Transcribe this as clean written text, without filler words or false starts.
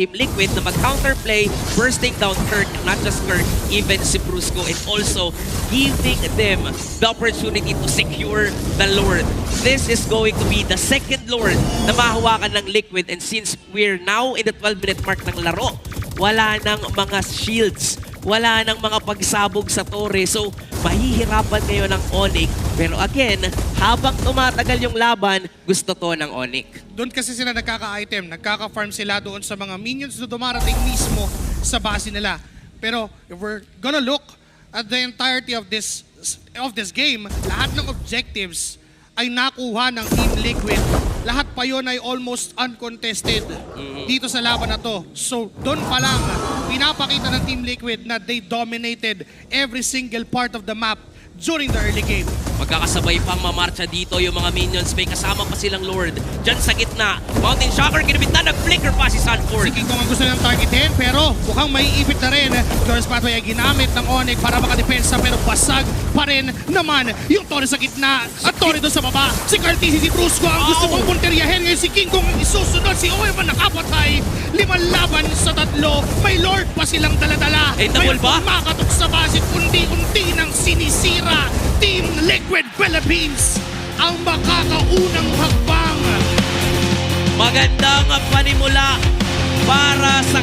Team Liquid na mag-counterplay, bursting down Kirk, not just Kirk, even si Brusco, and also giving them the opportunity to secure the Lord. This is going to be the second Lord na mahawakan ng Liquid, and since we're now in the 12-minute mark ng laro, wala nang mga shields, wala nang mga pagsabog sa torre, so mahihirapan ngayon ng Onyx. Pero again, habang tumatagal yung laban, gusto to ng Onyx. Doon kasi sila nagkaka-item, nagkaka-farm sila doon sa mga minions na dumarating mismo sa base nila. Pero if we're gonna look at the entirety of this game, lahat ng objectives ay nakuha ng Team Liquid. Lahat pa yun ay almost uncontested dito sa laban na to. So doon pa lang, pinapakita ng Team Liquid na they dominated every single part of the map during the early game. Magkakasabay pang mamarcha dito yung mga minions. May kasama pa silang Lord. Diyan sa gitna, Mountain Shocker, ginamit na, nag-flicker pa si Sanford. Si King Kong ang gusto ng targetin, pero mukhang maiipit na rin. Doris Pathway ay ginamit ng Onyx para makadepensa, pero basag pa rin naman yung Torre sa gitna at Torre doon sa baba. Si Carl T. si Brusco ang gusto pang punteriyahin. Ngayon si King Kong ang isusunod. Si Oevan nakapatay. 5 laban sa 3. May Lord pa silang daladala. Double ba? Makatok sa base, unti-unti nang sinisira. Team Liquid Philippines ang makakaunang hakbang. Magandang panimula para sa